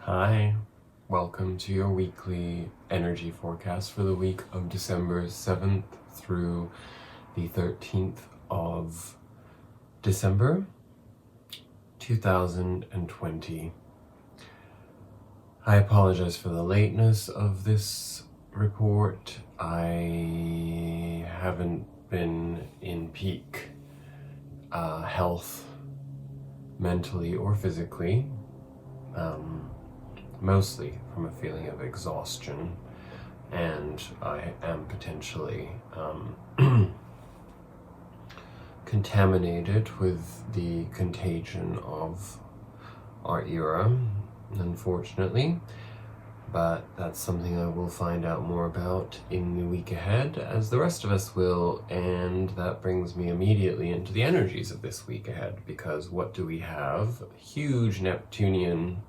Hi, welcome to your weekly energy forecast for the week of December 7th through the 13th of December 2020. I apologize for the lateness of this report. I haven't been in peak health mentally or physically. Mostly from a feeling of exhaustion, and I am potentially contaminated with the contagion of our era, unfortunately, but that's something I will find out more about in the week ahead, as the rest of us will, and that brings me immediately into the energies of this week ahead, because what do we have? Huge Neptunian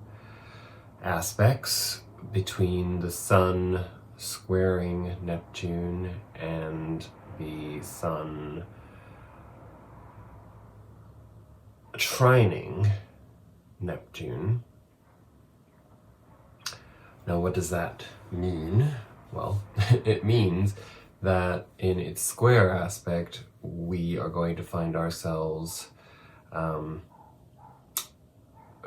aspects between the Sun squaring Neptune and the Sun trining Neptune. Now, what does that mean? Well, it means that in its square aspect, we are going to find ourselves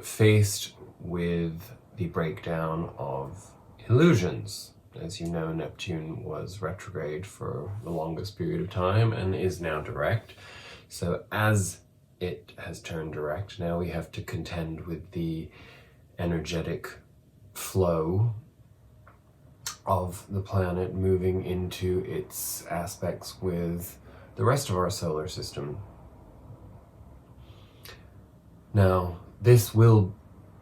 faced with the breakdown of illusions. As you know, Neptune was retrograde for the longest period of time and is now direct. So as it has turned direct, now we have to contend with the energetic flow of the planet moving into its aspects with the rest of our solar system. Now, this will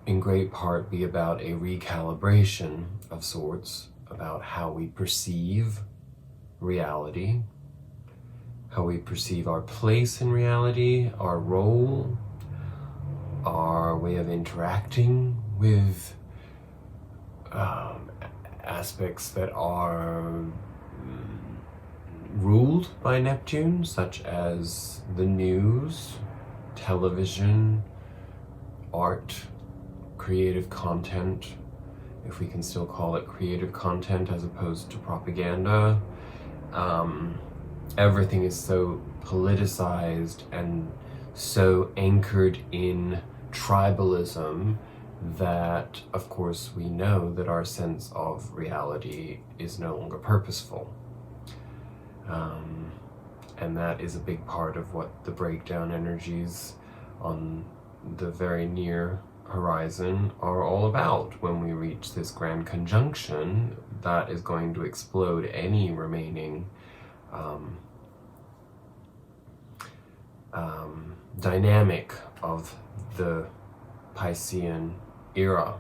in great part be about a recalibration of sorts, about how we perceive reality, how we perceive our place in reality, our role, our way of interacting with aspects that are ruled by Neptune, such as the news, television, art, creative content, if we can still call it creative content as opposed to propaganda. Everything is so politicized and so anchored in tribalism that, of course, we know that our sense of reality is no longer purposeful. And that is a big part of what the breakdown energies on the very near horizon are all about. When we reach this grand conjunction, that is going to explode any remaining dynamic of the Piscean era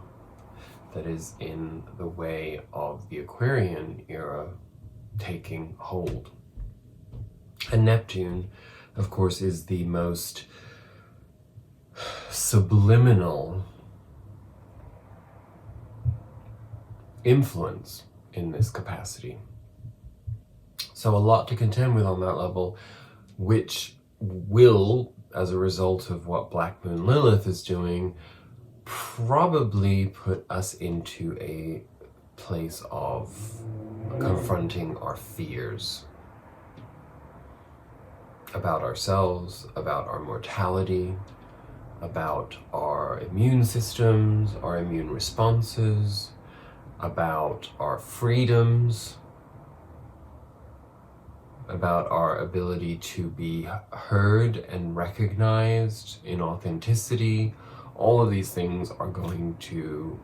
that is in the way of the Aquarian era taking hold. And Neptune, of course, is the most subliminal influence in this capacity. So a lot to contend with on that level, which will, as a result of what Black Moon Lilith is doing, probably put us into a place of confronting our fears about ourselves, about our mortality, about our immune systems, our immune responses, about our freedoms, about our ability to be heard and recognized in authenticity. All of these things are going to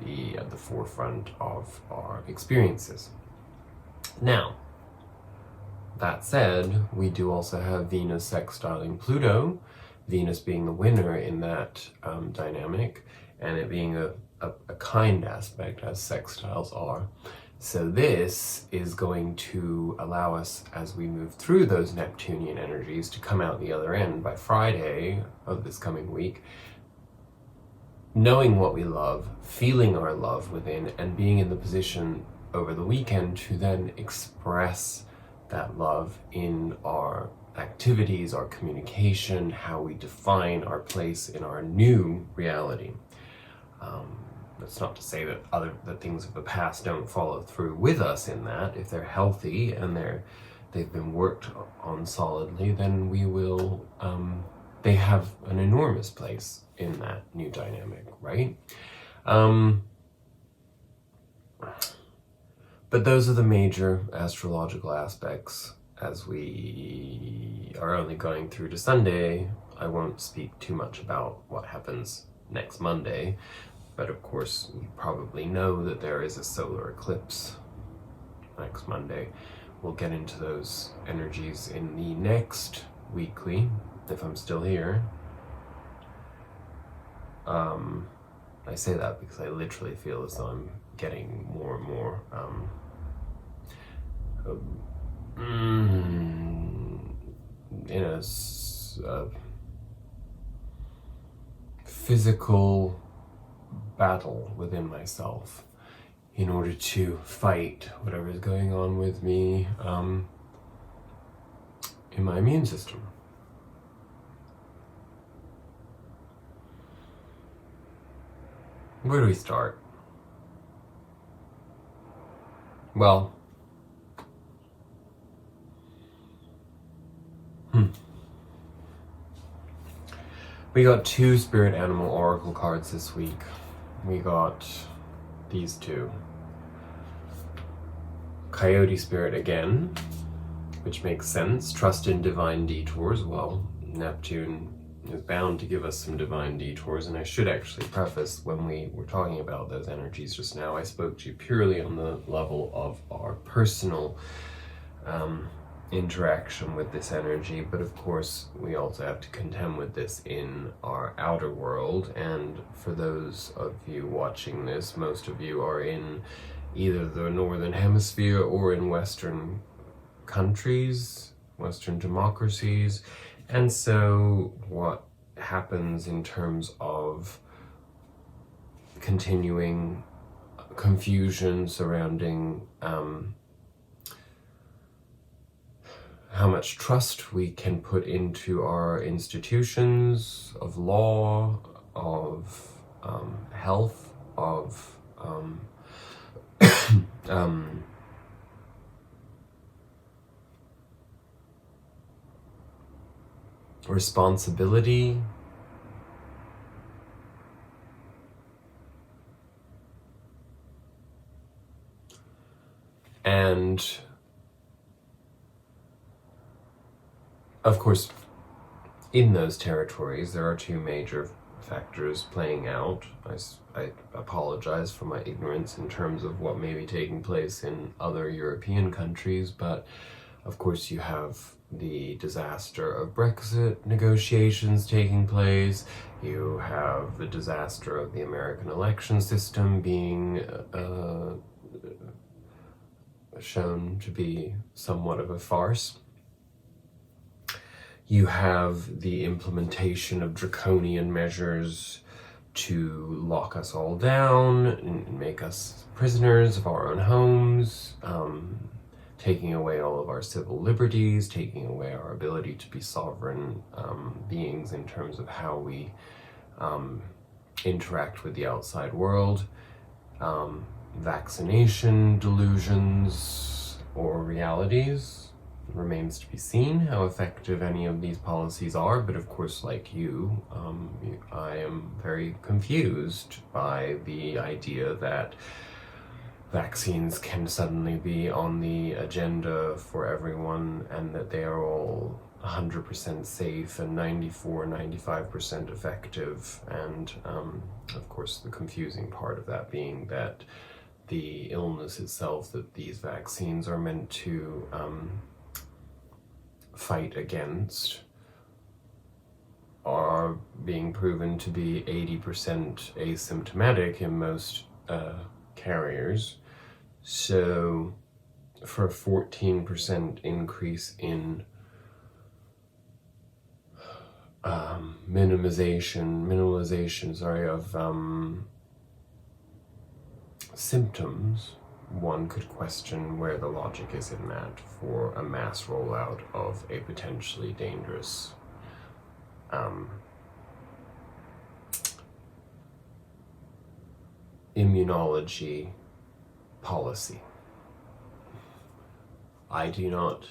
be at the forefront of our experiences. Now, that said, we do also have Venus sextiling Pluto, Venus being the winner in that dynamic, and it being a kind aspect, as sextiles are. So this is going to allow us, as we move through those Neptunian energies, to come out the other end by Friday of this coming week, knowing what we love, feeling our love within, and being in the position over the weekend to then express that love in our activities, our communication, how we define our place in our new reality. That's not to say that that things of the past don't follow through with us in that. If they're healthy and they've been worked on solidly, then we will. They have an enormous place in that new dynamic, right? But those are the major astrological aspects. As we are only going through to Sunday, I won't speak too much about what happens next Monday. But of course, you probably know that there is a solar eclipse next Monday. We'll get into those energies in the next weekly, if I'm still here. I say that because I literally feel as though I'm getting more and more in a physical battle within myself in order to fight whatever is going on with me in my immune system. Where do we start? Well, we got 2 spirit animal oracle cards this week. We got these 2. Coyote spirit again, which makes sense. Trust in divine detours. Well, Neptune is bound to give us some divine detours, and I should actually preface, when we were talking about those energies just now, I spoke to you purely on the level of our personal interaction with this energy, but of course we also have to contend with this in our outer world. And for those of you watching this, most of you are in either the northern hemisphere or in Western countries, Western democracies, and so what happens in terms of continuing confusion surrounding how much trust we can put into our institutions of law, of health, of responsibility. And of course, in those territories, there are 2 major factors playing out. I apologize for my ignorance in terms of what may be taking place in other European countries, but of course you have the disaster of Brexit negotiations taking place. You have the disaster of the American election system being shown to be somewhat of a farce. You have the implementation of draconian measures to lock us all down and make us prisoners of our own homes, taking away all of our civil liberties, taking away our ability to be sovereign beings in terms of how we interact with the outside world, vaccination delusions or realities. Remains to be seen how effective any of these policies are, but of course, like you, I am very confused by the idea that vaccines can suddenly be on the agenda for everyone and that they are all 100% safe and 95% effective. And of course, the confusing part of that being that the illness itself that these vaccines are meant to fight against are being proven to be 80% asymptomatic in most carriers. So for a 14% increase in minimalization of symptoms, one could question where the logic is in that for a mass rollout of a potentially dangerous immunology policy. I do not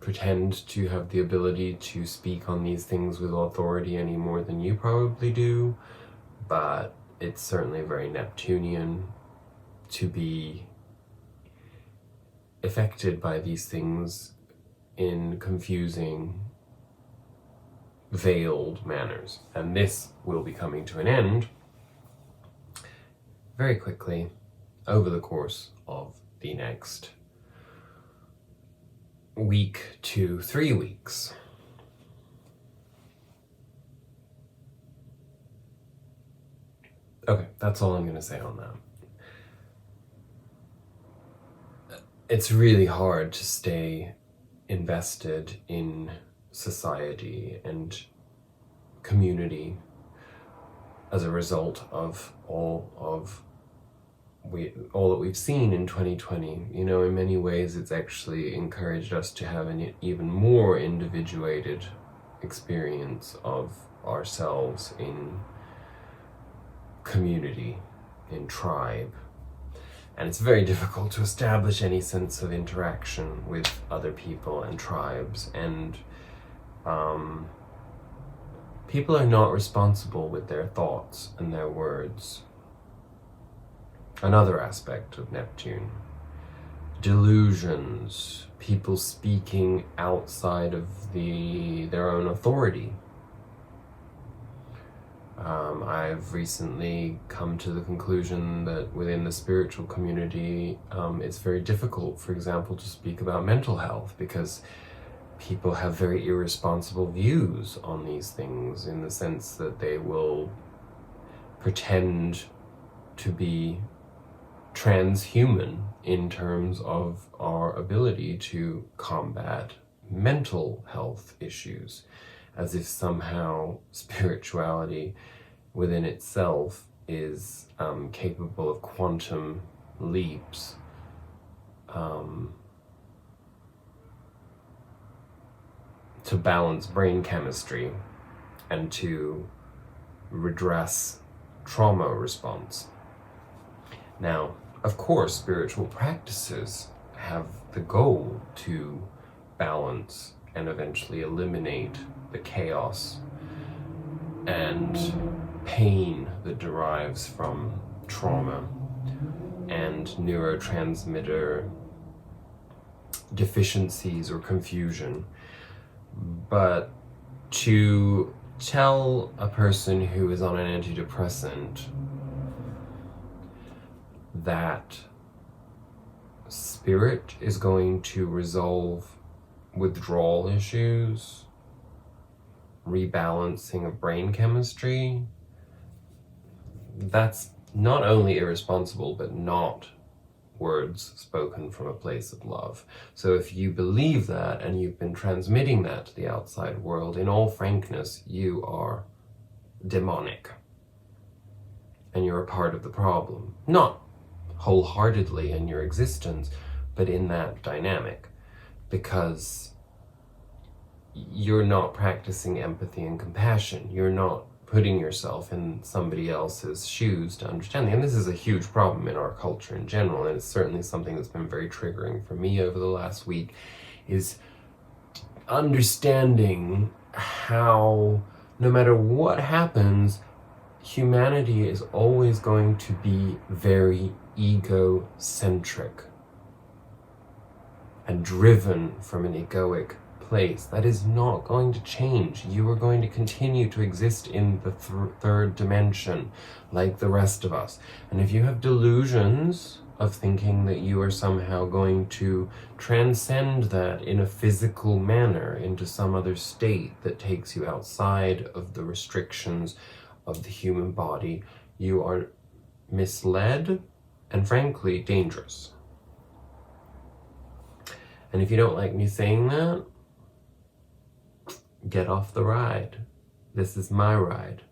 pretend to have the ability to speak on these things with authority any more than you probably do, but it's certainly very Neptunian to be affected by these things in confusing, veiled manners. And this will be coming to an end very quickly over the course of the next week to 3 weeks. Okay, that's all I'm going to say on that. It's really hard to stay invested in society and community as a result of all that we've seen in 2020. You know, in many ways it's actually encouraged us to have an even more individuated experience of ourselves in community, in tribe. And it's very difficult to establish any sense of interaction with other people and tribes, and people are not responsible with their thoughts and their words. Another aspect of Neptune. Delusions, people speaking outside of their own authority. I've recently come to the conclusion that within the spiritual community, it's very difficult, for example, to speak about mental health because people have very irresponsible views on these things, in the sense that they will pretend to be transhuman in terms of our ability to combat mental health issues, as if somehow spirituality within itself is capable of quantum leaps to balance brain chemistry and to redress trauma response. Now, of course, spiritual practices have the goal to balance and eventually eliminate the chaos and pain that derives from trauma and neurotransmitter deficiencies or confusion. But to tell a person who is on an antidepressant that spirit is going to resolve withdrawal issues, rebalancing of brain chemistry, that's not only irresponsible, but not words spoken from a place of love. So if you believe that and you've been transmitting that to the outside world, in all frankness, you are demonic. And you're a part of the problem. Not wholeheartedly in your existence, but in that dynamic. Because you're not practicing empathy and compassion. You're not putting yourself in somebody else's shoes to understand. And this is a huge problem in our culture in general, and it's certainly something that's been very triggering for me over the last week, is understanding how, no matter what happens, humanity is always going to be very egocentric and driven from an egoic place. That is not going to change. You are going to continue to exist in the third dimension like the rest of us. And if you have delusions of thinking that you are somehow going to transcend that in a physical manner into some other state that takes you outside of the restrictions of the human body, you are misled and frankly dangerous. And if you don't like me saying that, get off the ride. This is my ride.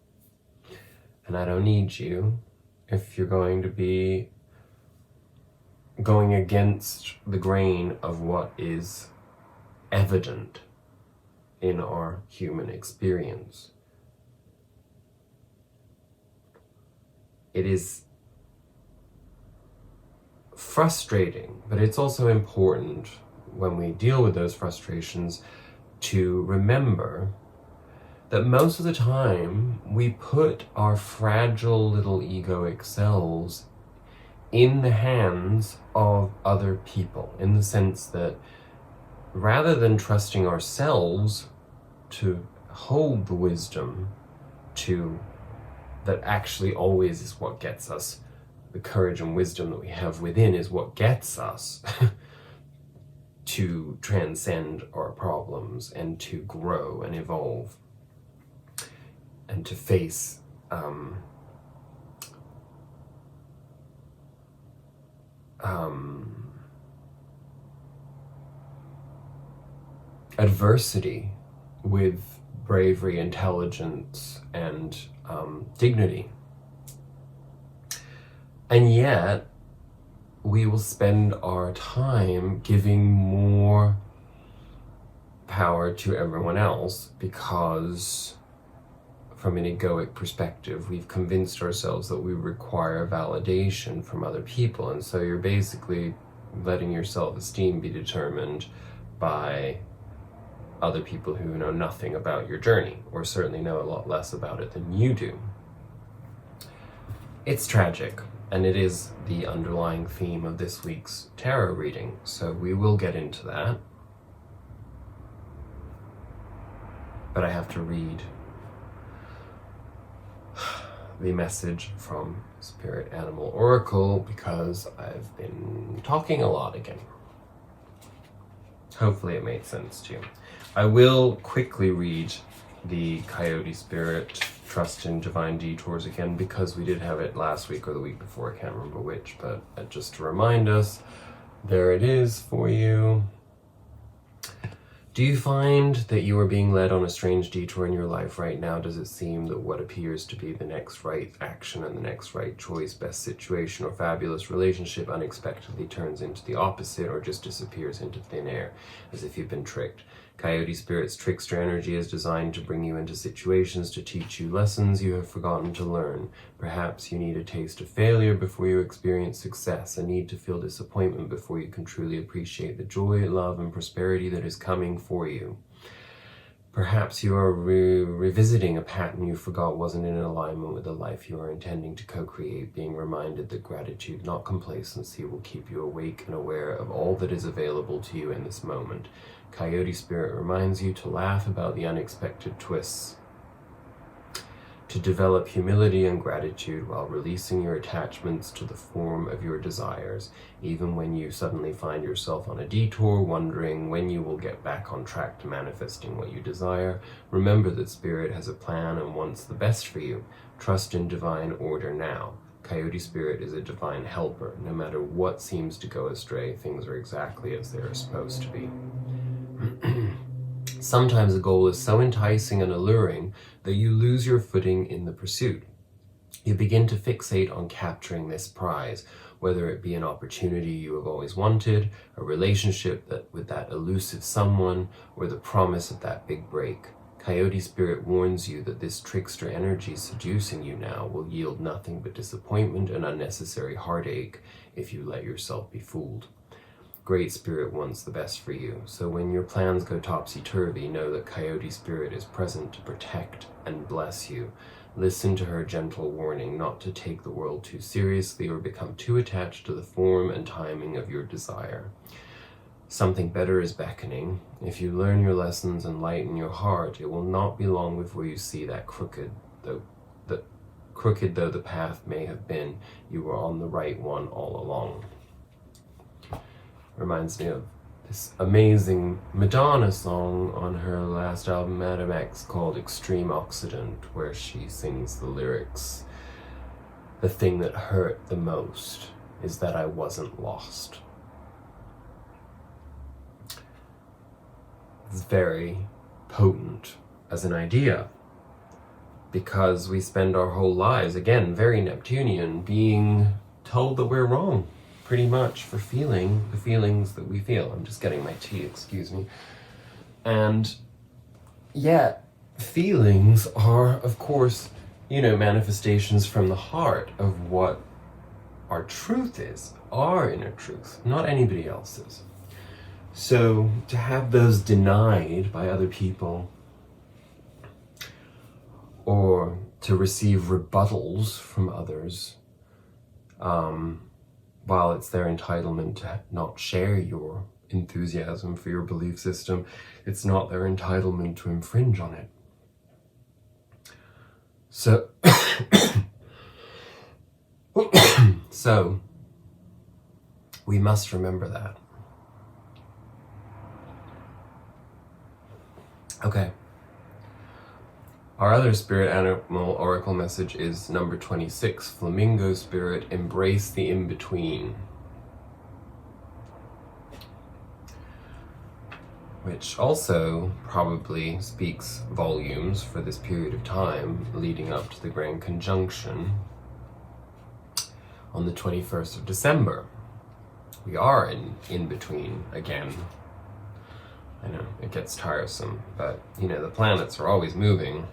And I don't need you if you're going to be going against the grain of what is evident in our human experience. It is frustrating, but it's also important when we deal with those frustrations to remember that most of the time we put our fragile little egoic selves in the hands of other people, in the sense that rather than trusting ourselves to hold the wisdom that actually always is what gets us, the courage and wisdom that we have within is what gets us to transcend our problems and to grow and evolve and to face adversity with bravery, intelligence, and dignity. And yet, we will spend our time giving more power to everyone else because, from an egoic perspective, we've convinced ourselves that we require validation from other people. And so you're basically letting your self-esteem be determined by other people who know nothing about your journey, or certainly know a lot less about it than you do. It's tragic, and it is the underlying theme of this week's tarot reading, so we will get into that. But I have to read the message from Spirit Animal Oracle because I've been talking a lot again. Hopefully it made sense to you. I will quickly read the Coyote Spirit Trust in Divine Detours again because we did have it last week or the week before, I can't remember which, but just to remind us, there it is for you. Do you find that you are being led on a strange detour in your life right now? Does it seem that what appears to be the next right action and the next right choice, best situation, or fabulous relationship unexpectedly turns into the opposite or just disappears into thin air, as if you've been tricked? Coyote Spirit's trickster energy is designed to bring you into situations to teach you lessons you have forgotten to learn. Perhaps you need a taste of failure before you experience success, a need to feel disappointment before you can truly appreciate the joy, love, and prosperity that is coming for you. Perhaps you are revisiting a pattern you forgot wasn't in alignment with the life you are intending to co-create, being reminded that gratitude, not complacency, will keep you awake and aware of all that is available to you in this moment. Coyote Spirit reminds you to laugh about the unexpected twists, to develop humility and gratitude while releasing your attachments to the form of your desires, even when you suddenly find yourself on a detour, wondering when you will get back on track to manifesting what you desire. Remember that Spirit has a plan and wants the best for you. Trust in divine order now. Coyote Spirit is a divine helper. No matter what seems to go astray, things are exactly as they are supposed to be. Sometimes a goal is so enticing and alluring that you lose your footing in the pursuit. You begin to fixate on capturing this prize, whether it be an opportunity you have always wanted, a relationship with that elusive someone, or the promise of that big break. Coyote Spirit warns you that this trickster energy seducing you now will yield nothing but disappointment and unnecessary heartache if you let yourself be fooled. Great Spirit wants the best for you, so when your plans go topsy-turvy, know that Coyote Spirit is present to protect and bless you. Listen to her gentle warning not to take the world too seriously or become too attached to the form and timing of your desire. Something better is beckoning. If you learn your lessons and lighten your heart, it will not be long before you see that crooked though the path may have been, you were on the right one all along. Reminds me of this amazing Madonna song on her last album, Madame X, called Extreme Occident, where she sings the lyrics, "The thing that hurt the most is that I wasn't lost." It's very potent as an idea, because we spend our whole lives, again, very Neptunian, being told that we're wrong, pretty much, for feeling the feelings that we feel. I'm just getting my tea, excuse me. And yet, feelings are, of course, manifestations from the heart of what our truth is. our inner truth, not anybody else's. So to have those denied by other people, or to receive rebuttals from others, while it's their entitlement to not share your enthusiasm for your belief system, it's not their entitlement to infringe on it. So, so we must remember that. Okay. Our other spirit animal oracle message is number 26, Flamingo Spirit, embrace the in-between. Which also probably speaks volumes for this period of time leading up to the Grand Conjunction on the 21st of December. We are in between again. I know, it gets tiresome, but the planets are always moving.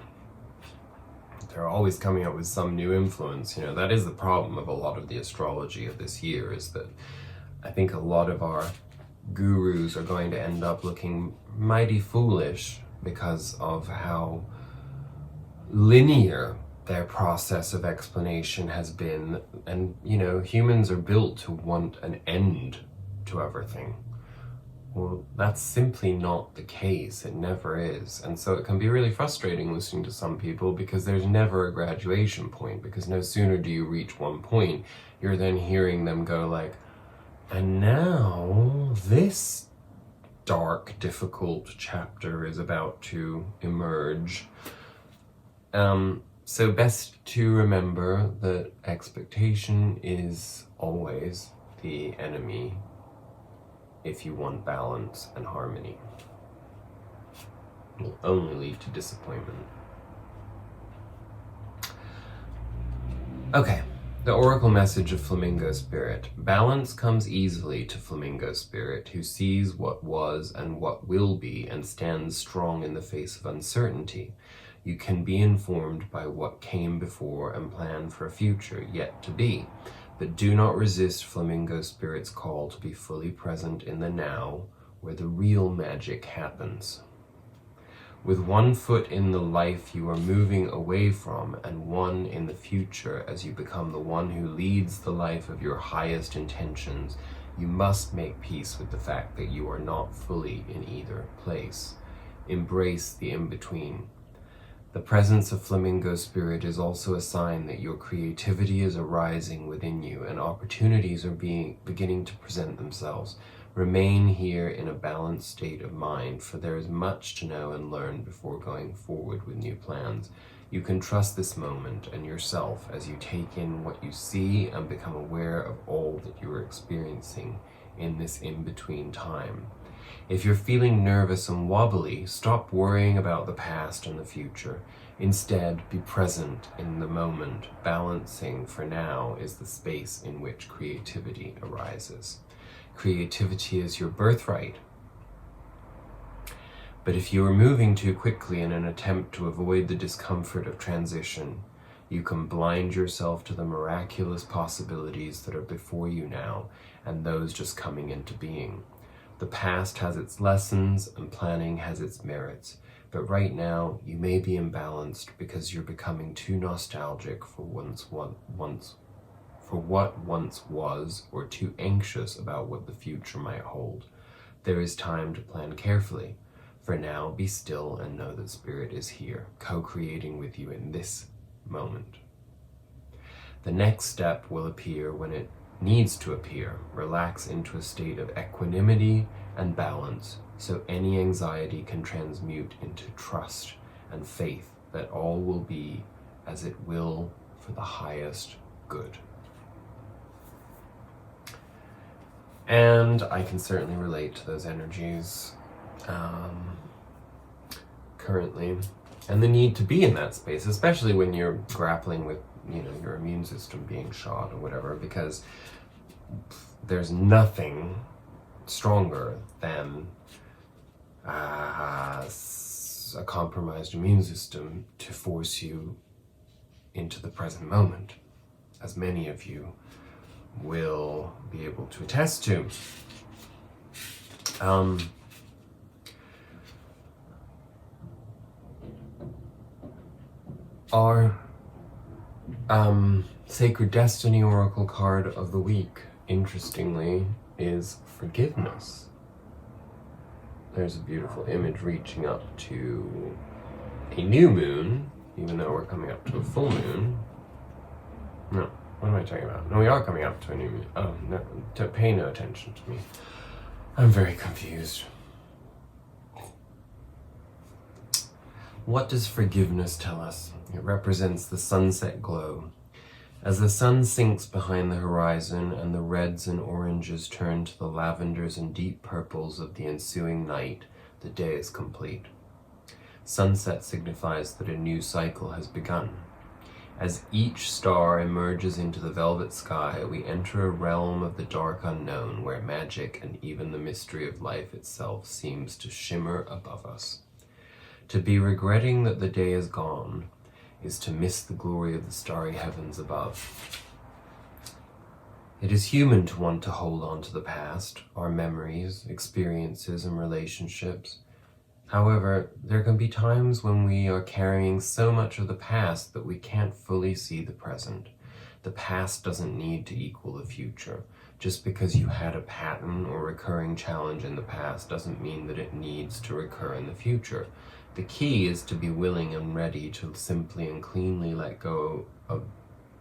They're always coming up with some new influence. That is the problem of a lot of the astrology of this year, is that I think a lot of our gurus are going to end up looking mighty foolish because of how linear their process of explanation has been. And humans are built to want an end to everything. Well, that's simply not the case. It never is. And so it can be really frustrating listening to some people, because there's never a graduation point, because no sooner do you reach one point, you're then hearing them go like, and now this dark, difficult chapter is about to emerge. So best to remember that expectation is always the enemy if you want balance and harmony. It will only lead to disappointment. Okay. The oracle message of Flamingo Spirit. Balance comes easily to Flamingo Spirit, who sees what was and what will be and stands strong in the face of uncertainty. You can be informed by what came before and plan for a future yet to be, but do not resist Flamingo Spirit's call to be fully present in the now, where the real magic happens. With one foot in the life you are moving away from, and one in the future as you become the one who leads the life of your highest intentions, you must make peace with the fact that you are not fully in either place. Embrace the in-between. The presence of Flamingo Spirit is also a sign that your creativity is arising within you and opportunities are beginning to present themselves. Remain here in a balanced state of mind, for there is much to know and learn before going forward with new plans. You can trust this moment and yourself as you take in what you see and become aware of all that you are experiencing in this in-between time. If you're feeling nervous and wobbly, stop worrying about the past and the future. Instead, be present in the moment. Balancing for now is the space in which creativity arises. Creativity is your birthright. But if you are moving too quickly in an attempt to avoid the discomfort of transition, you can blind yourself to the miraculous possibilities that are before you now and those just coming into being. The past has its lessons and planning has its merits, but right now you may be imbalanced because you're becoming too nostalgic for what once was, or too anxious about what the future might hold. There is time to plan carefully. For now, be still and know that Spirit is here, co-creating with you in this moment. The next step will appear when it needs to appear. Relax into a state of equanimity and balance, so any anxiety can transmute into trust and faith that all will be as it will for the highest good. And I can certainly relate to those energies currently, and the need to be in that space, especially when you're grappling with your immune system being shot or whatever, because there's nothing stronger than a compromised immune system to force you into the present moment, as many of you will be able to attest to. Our Sacred Destiny Oracle card of the week, interestingly, is forgiveness. There's a beautiful image reaching up to a new moon, even though we're coming up to a full moon. No, what am I talking about? No, we are coming up to a new moon. Oh, no, pay no attention to me. I'm very confused. What does forgiveness tell us? It represents the sunset glow. As the sun sinks behind the horizon and the reds and oranges turn to the lavenders and deep purples of the ensuing night, the day is complete. Sunset signifies that a new cycle has begun. As each star emerges into the velvet sky, we enter a realm of the dark unknown where magic and even the mystery of life itself seems to shimmer above us. To be regretting that the day is gone is to miss the glory of the starry heavens above. It is human to want to hold on to the past, our memories, experiences, and relationships. However, there can be times when we are carrying so much of the past that we can't fully see the present. The past doesn't need to equal the future. Just because you had a pattern or recurring challenge in the past doesn't mean that it needs to recur in the future. The key is to be willing and ready to simply and cleanly let go of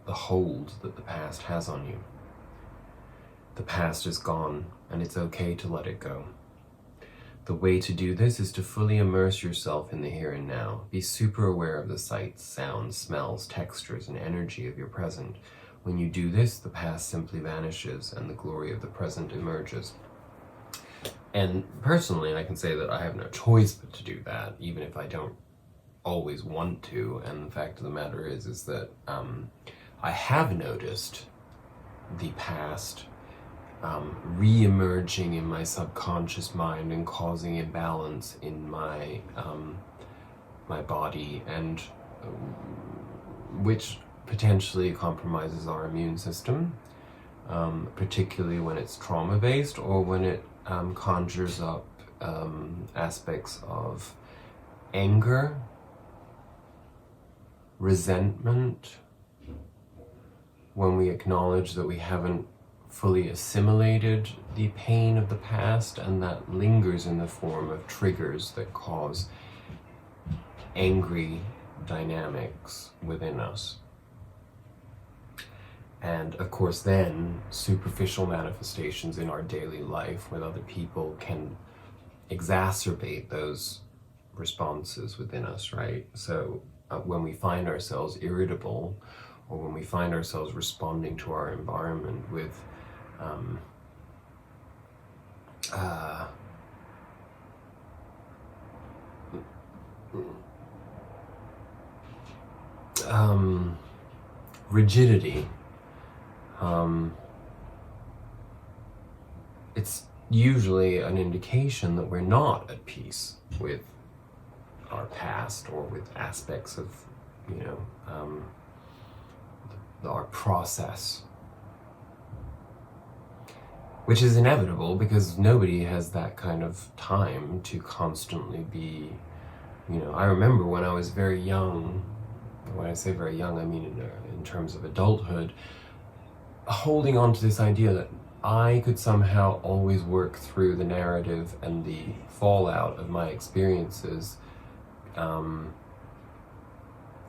the hold that the past has on you. The past is gone, and it's okay to let it go. The way to do this is to fully immerse yourself in the here and now. Be super aware of the sights, sounds, smells, textures, and energy of your present. When you do this, the past simply vanishes and the glory of the present emerges. And personally, I can say that I have no choice but to do that, even if I don't always want to. And the fact of the matter is that I have noticed the past re-emerging in my subconscious mind and causing imbalance in my my body, and which potentially compromises our immune system, particularly when it's trauma-based or when it conjures up aspects of anger, resentment, when we acknowledge that we haven't fully assimilated the pain of the past, and that lingers in the form of triggers that cause angry dynamics within us. And of course then superficial manifestations in our daily life with other people can exacerbate those responses within us, right? So when we find ourselves irritable, or when we find ourselves responding to our environment with rigidity, it's usually an indication that we're not at peace with our past or with aspects of, our process. Which is inevitable because nobody has that kind of time to constantly be, I remember when I was very young, when I say very young, I mean in terms of adulthood, holding on to this idea that I could somehow always work through the narrative and the fallout of my experiences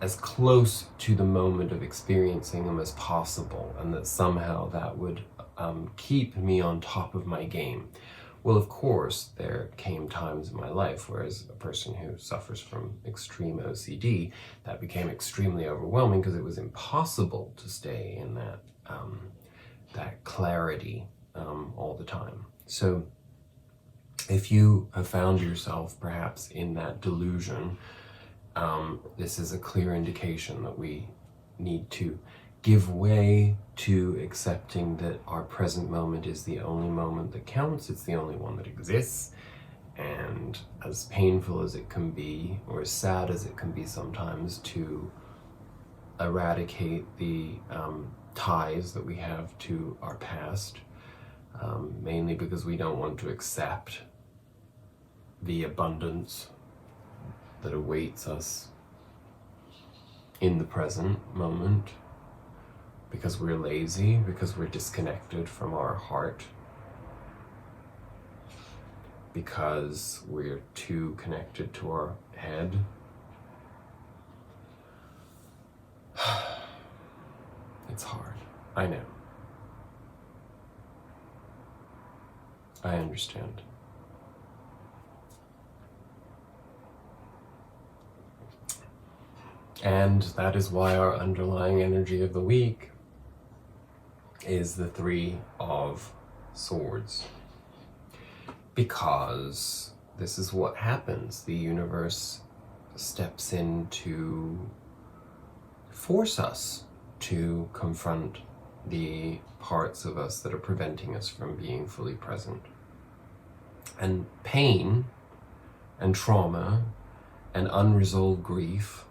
as close to the moment of experiencing them as possible, and that somehow that would keep me on top of my game. Well, of course, there came times in my life where, as a person who suffers from extreme OCD, that became extremely overwhelming because it was impossible to stay in that clarity all the time. So if you have found yourself perhaps in that delusion, this is a clear indication that we need to give way to accepting that our present moment is the only moment that counts. It's the only one that exists. And as painful as it can be, or as sad as it can be sometimes, to eradicate the ties that we have to our past, mainly because we don't want to accept the abundance that awaits us in the present moment, because we're lazy, because we're disconnected from our heart, because we're too connected to our head. It's hard. I know. I understand. And that is why our underlying energy of the week is the Three of Swords. Because this is what happens. The universe steps in to force us to confront the parts of us that are preventing us from being fully present. And pain and trauma and unresolved grief,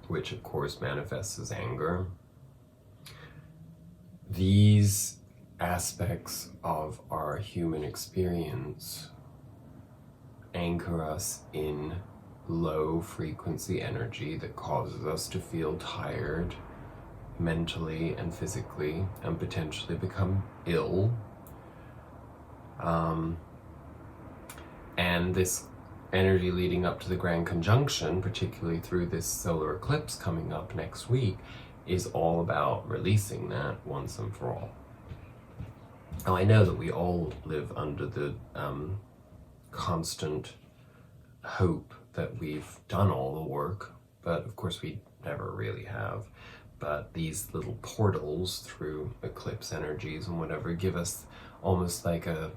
which of course manifests as anger, these aspects of our human experience anchor us in low frequency energy that causes us to feel tired mentally and physically and potentially become ill. And this energy leading up to the grand conjunction, particularly through this solar eclipse coming up next week, is all about releasing that once and for all. Now, I know that we all live under the constant hope that we've done all the work, but of course we never really have. But these little portals through eclipse energies and whatever give us almost like a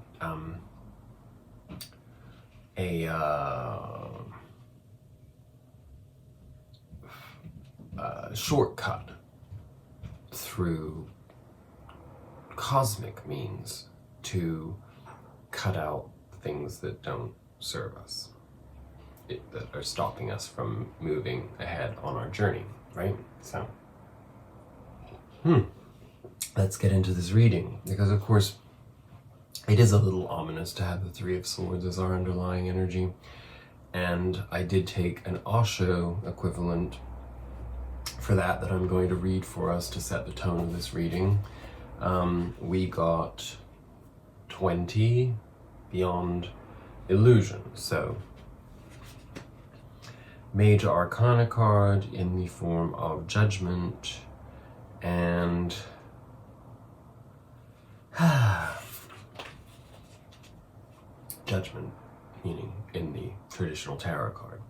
shortcut through cosmic means to cut out things that don't serve us, that are stopping us from moving ahead on our journey, right? So, let's get into this reading, because of course it is a little ominous to have the Three of Swords as our underlying energy. And I did take an Osho equivalent for that I'm going to read for us to set the tone of this reading. We got 20 Beyond Illusion. So, Major Arcana card in the form of Judgment, and Judgment, meaning in the traditional tarot card.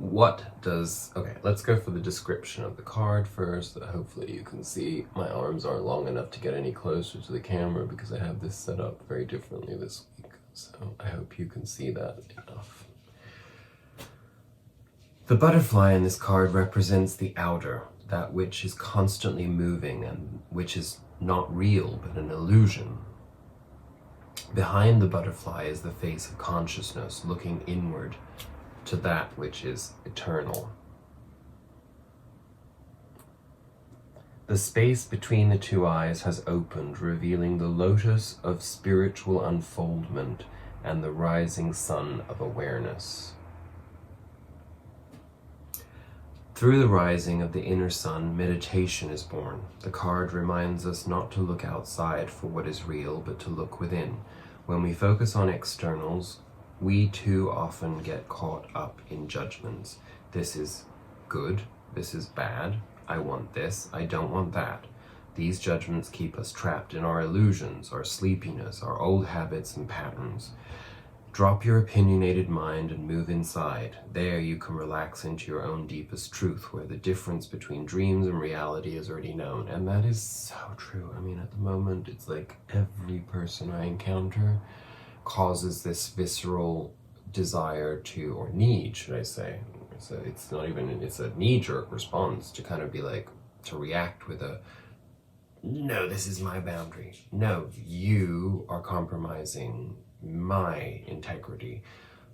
Okay, let's go for the description of the card first. Hopefully you can see my arms aren't long enough to get any closer to the camera because I have this set up very differently this week. So I hope you can see that enough. The butterfly in this card represents the outer, that which is constantly moving and which is not real but an illusion. Behind the butterfly is the face of consciousness, looking inward to that which is eternal. The space between the two eyes has opened, revealing the lotus of spiritual unfoldment and the rising sun of awareness. Through the rising of the inner sun, meditation is born. The card reminds us not to look outside for what is real, but to look within. When we focus on externals, we too often get caught up in judgments. This is good, this is bad, I want this, I don't want that. These judgments keep us trapped in our illusions, our sleepiness, our old habits and patterns. Drop your opinionated mind and move inside. There you can relax into your own deepest truth, where the difference between dreams and reality is already known. And that is so true. I mean, at the moment, it's like every person I encounter causes this visceral desire to, or need, should I say. It's not even, it's a knee-jerk response to kind of be like, to react with a, no, this is my boundary. No, you are compromising my integrity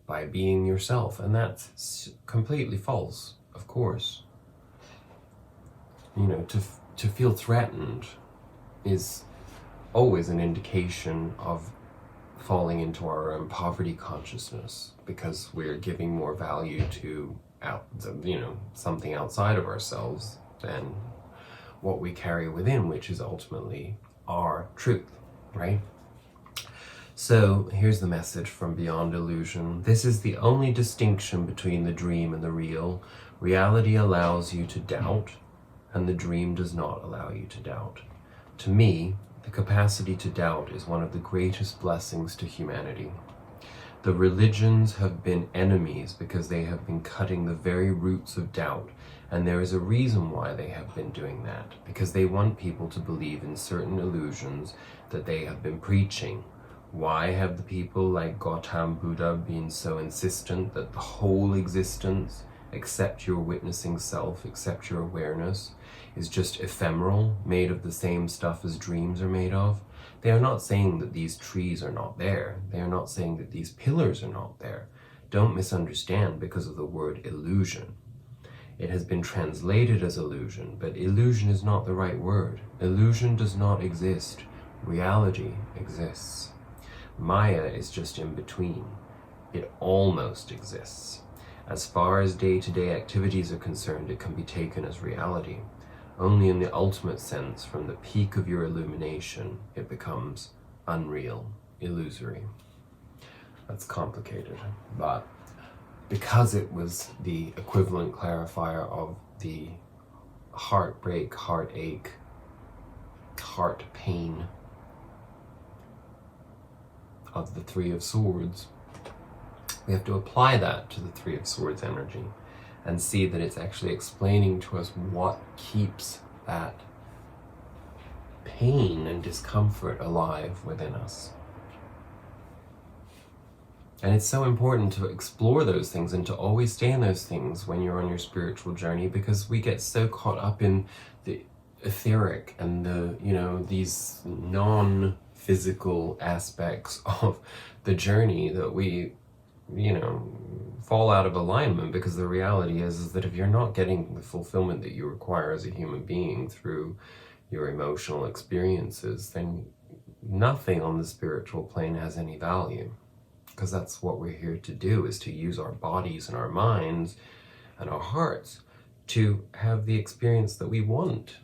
by being yourself. And that's completely false, of course. to feel threatened is always an indication of falling into our own poverty consciousness, because we're giving more value to something outside of ourselves than what we carry within, which is ultimately our truth, right? So here's the message from Beyond Illusion. This is the only distinction between the dream and the real. Reality allows you to doubt, and the dream does not allow you to doubt. To me, the capacity to doubt is one of the greatest blessings to humanity. The religions have been enemies because they have been cutting the very roots of doubt, and there is a reason why they have been doing that, because they want people to believe in certain illusions that they have been preaching. Why have the people like Gautama Buddha been so insistent that the whole existence, except your witnessing self, except your awareness, is just ephemeral, made of the same stuff as dreams are made of? They are not saying that these trees are not there. They are not saying that these pillars are not there. Don't misunderstand because of the word illusion. It has been translated as illusion, but illusion is not the right word. Illusion does not exist. Reality exists. Maya is just in between. It almost exists. As far as day-to-day activities are concerned, it can be taken as reality. Only in the ultimate sense, from the peak of your illumination, it becomes unreal, illusory. That's complicated, but because it was the equivalent clarifier of the heartbreak, heartache, heart pain of the Three of Swords, we have to apply that to the Three of Swords energy and see that it's actually explaining to us what keeps that pain and discomfort alive within us. And it's so important to explore those things and to always stay in those things when you're on your spiritual journey, because we get so caught up in the etheric and these non-physical aspects of the journey that we fall out of alignment, because the reality is that if you're not getting the fulfillment that you require as a human being through your emotional experiences, then nothing on the spiritual plane has any value, because that's what we're here to do, is to use our bodies and our minds and our hearts to have the experience that we want,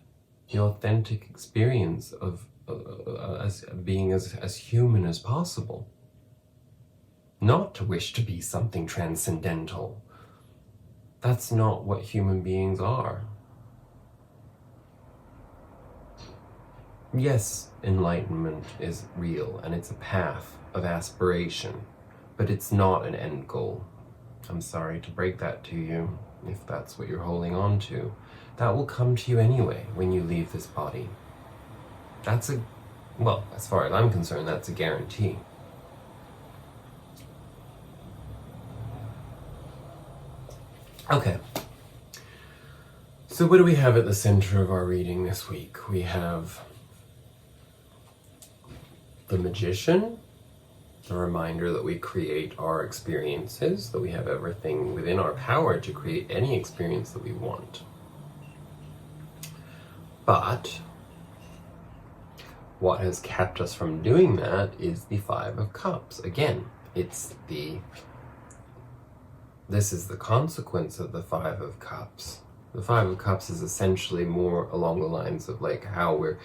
the authentic experience of as being as human as possible. Not to wish to be something transcendental. That's not what human beings are. Yes, enlightenment is real and it's a path of aspiration, but it's not an end goal. I'm sorry to break that to you, if that's what you're holding on to. That will come to you anyway when you leave this body. As far as I'm concerned, that's a guarantee. Okay, so what do we have at the center of our reading this week? We have the Magician, the reminder that we create our experiences, that we have everything within our power to create any experience that we want. But what has kept us from doing that is the Five of Cups. Again, this is the consequence of the Five of Cups. The Five of Cups is essentially more along the lines of like how we're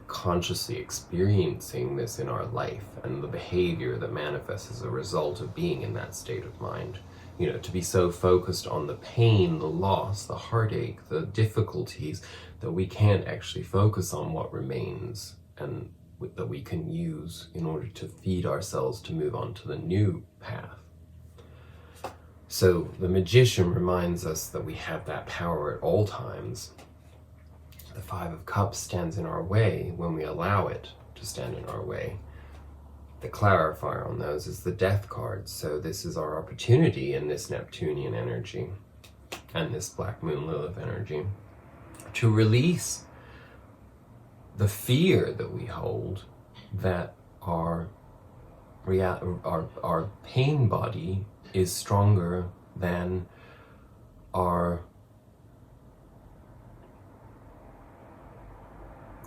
consciously experiencing this in our life and the behavior that manifests as a result of being in that state of mind. To be so focused on the pain, the loss, the heartache, the difficulties, that we can't actually focus on what remains and that we can use in order to feed ourselves to move on to the new path. So the Magician reminds us that we have that power at all times. The Five of Cups stands in our way when we allow it to stand in our way. The clarifier on those is the Death card. So this is our opportunity in this Neptunian energy and this Black Moon Lilith energy to release the fear that we hold that our pain body is stronger than our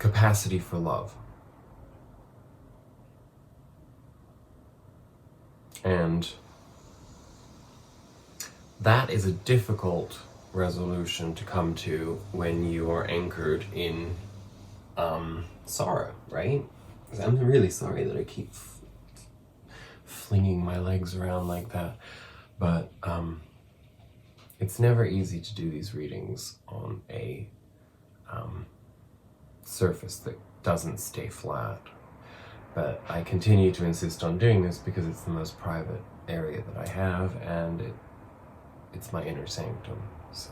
capacity for love. And that is a difficult resolution to come to when you are anchored in sorrow, right? I'm really sorry that I keep flinging my legs around like that, but it's never easy to do these readings on a surface that doesn't stay flat. But I continue to insist on doing this because it's the most private area that I have, and it's my inner sanctum. So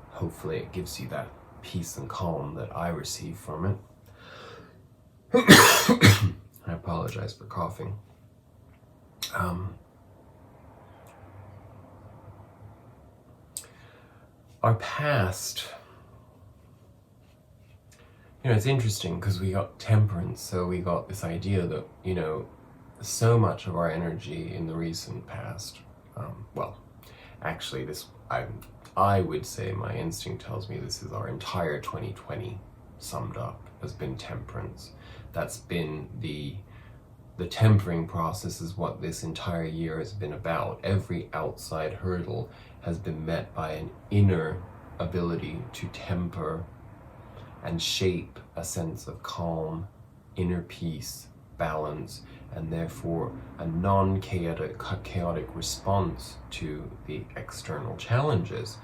hopefully it gives you that peace and calm that I receive from it. I apologize for coughing. Our past, it's interesting because we got temperance, so we got this idea that, so much of our energy in the recent past, actually I would say my instinct tells me this is our entire 2020 summed up has been temperance. That's been the tempering process is what this entire year has been about. Every outside hurdle has been met by an inner ability to temper and shape a sense of calm, inner peace, balance, and therefore a non-chaotic response to the external challenges.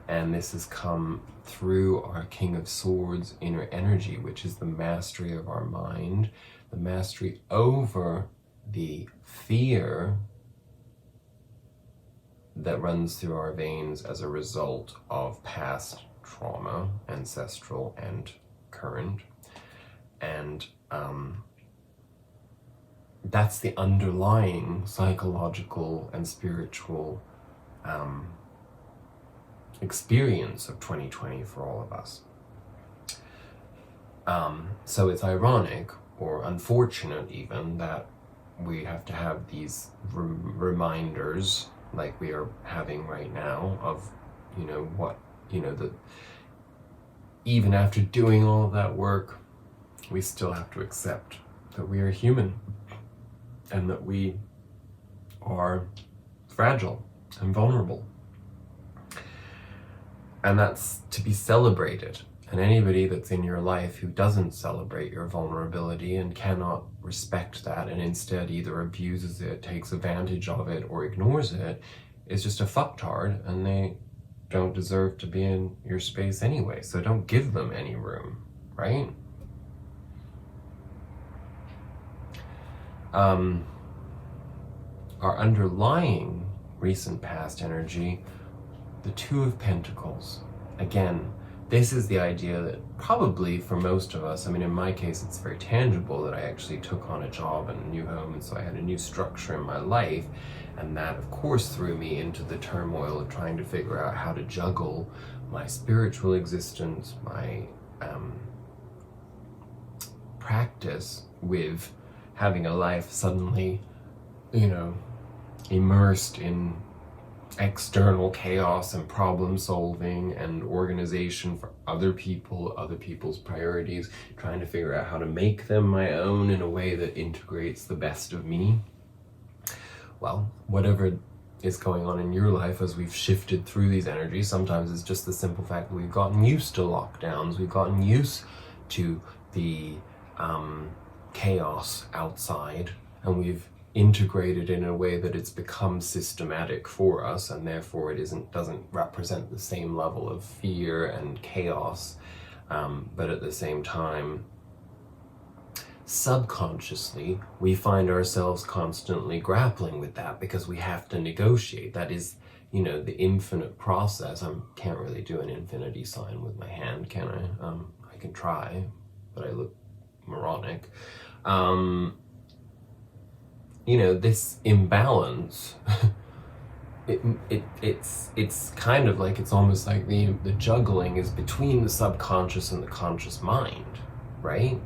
And this has come through our King of Swords inner energy, which is the mastery of our mind, the mastery over the fear that runs through our veins as a result of past trauma, ancestral and current. And that's the underlying psychological and spiritual experience of 2020 for all of us. So it's ironic, or unfortunate even, that we have to have these reminders like we are having right now of, that even after doing all of that work, we still have to accept that we are human and that we are fragile and vulnerable. And that's to be celebrated. And anybody that's in your life who doesn't celebrate your vulnerability and cannot respect that and instead either abuses it, takes advantage of it, or ignores it, is just a fucktard, and they don't deserve to be in your space anyway. So don't give them any room, right? Our underlying recent past energy, the Two of Pentacles. Again, this is the idea that probably for most of us, in my case, it's very tangible that I actually took on a job and a new home, and so I had a new structure in my life, and that of course threw me into the turmoil of trying to figure out how to juggle my spiritual existence, my practice with having a life suddenly, immersed in external chaos and problem solving and organization for other people, other people's priorities, trying to figure out how to make them my own in a way that integrates the best of me. Well, whatever is going on in your life as we've shifted through these energies, sometimes it's just the simple fact that we've gotten used to lockdowns, we've gotten used to the chaos outside, and we've integrated in a way that it's become systematic for us, and therefore it doesn't represent the same level of fear and chaos, but at the same time, subconsciously, we find ourselves constantly grappling with that because we have to negotiate. That is, the infinite process. I can't really do an infinity sign with my hand, can I? I can try, but I look moronic. This imbalance, it's kind of like, it's almost like the juggling is between the subconscious and the conscious mind, right?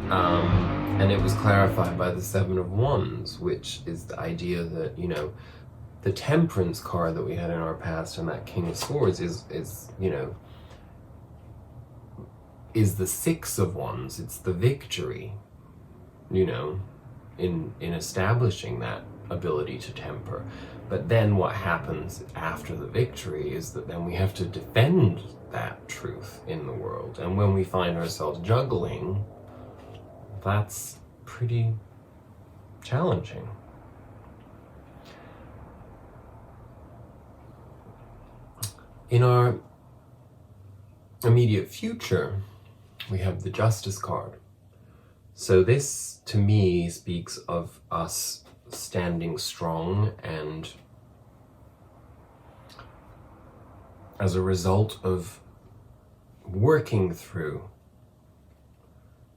And it was clarified by the Seven of Wands, which is the idea that, the Temperance card that we had in our past and that King of Swords is is the Six of Wands. It's the victory, you know, in establishing that ability to temper. But then what happens after the victory is that then we have to defend that truth in the world. And when we find ourselves juggling, that's pretty challenging. In our immediate future, we have the Justice card. So this, to me, speaks of us standing strong, and as a result of working through,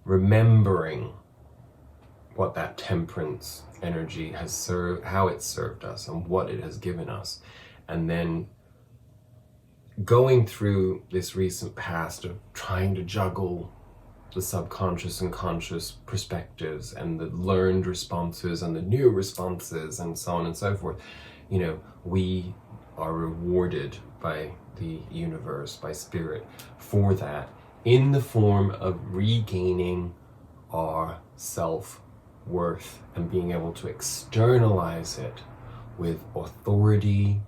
remembering what that temperance energy has served, how it's served us, and what it has given us, and then going through this recent past of trying to juggle the subconscious and conscious perspectives and the learned responses and the new responses and so on and so forth, you know, we are rewarded by the universe, by spirit, for that, in the form of regaining our self-worth and being able to externalize it with authority,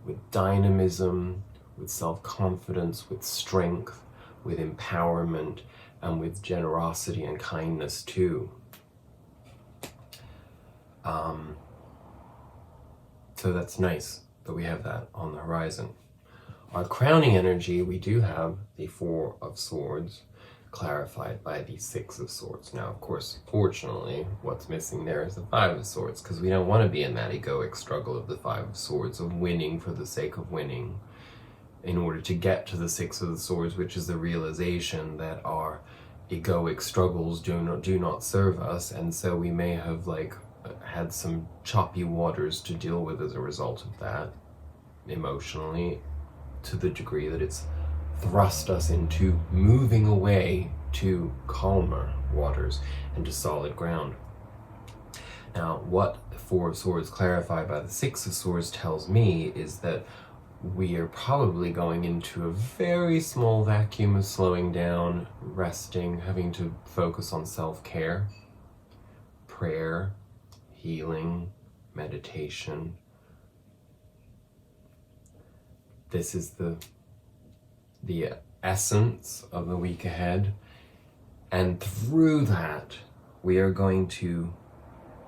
with dynamism, with self-confidence, with strength, with empowerment, and with generosity and kindness too. So that's nice that we have that on the horizon. Our crowning energy, we do have the Four of Swords clarified by the Six of Swords. Now, of course, fortunately, what's missing there is the Five of Swords, because we don't want to be in that egoic struggle of the Five of Swords, of winning for the sake of winning, in order to get to the Six of the Swords, which is the realization that our egoic struggles do not serve us, and so we may have had some choppy waters to deal with as a result of that, emotionally, to the degree that it's thrust us into moving away to calmer waters and to solid ground. Now, what the Four of Swords clarified by the Six of Swords tells me is that we are probably going into a very small vacuum of slowing down, resting, having to focus on self-care, prayer, healing, meditation. This is the essence of the week ahead, and through that we are going to,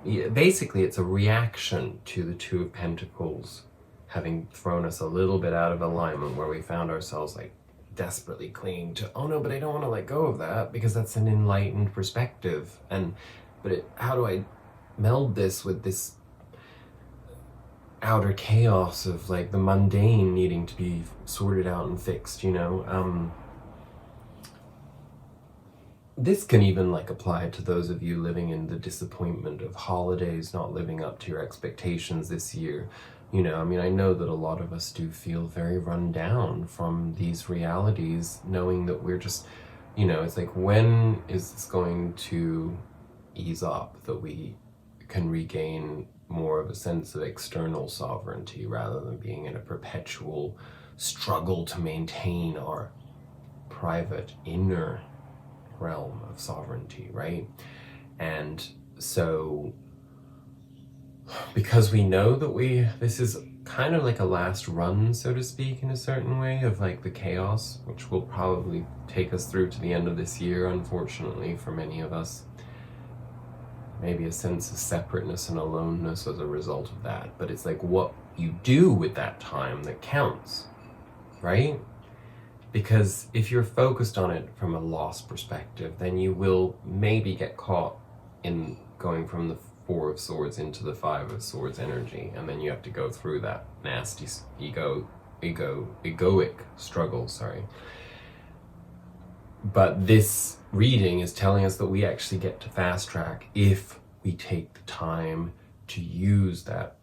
basically it's a reaction to the Two of Pentacles having thrown us a little bit out of alignment, where we found ourselves desperately clinging to, oh no, but I don't want to let go of that because that's an enlightened perspective, how do I meld this with this outer chaos of the mundane needing to be sorted out and fixed, you know? This can even apply to those of you living in the disappointment of holidays not living up to your expectations this year. You know, I mean, I know that a lot of us do feel very run down from these realities, knowing that we're just, you know, it's when is this going to ease up, that we can regain more of a sense of external sovereignty rather than being in a perpetual struggle to maintain our private inner realm of sovereignty, right? And so, because we know that this is kind of a last run, so to speak, in a certain way, of the chaos, which will probably take us through to the end of this year, unfortunately, for many of us. Maybe a sense of separateness and aloneness as a result of that. But it's what you do with that time that counts, right? Because if you're focused on it from a loss perspective, then you will maybe get caught in going from the Four of Swords into the Five of Swords energy, and then you have to go through that nasty egoic struggle, But this reading is telling us that we actually get to fast track if we take the time to use that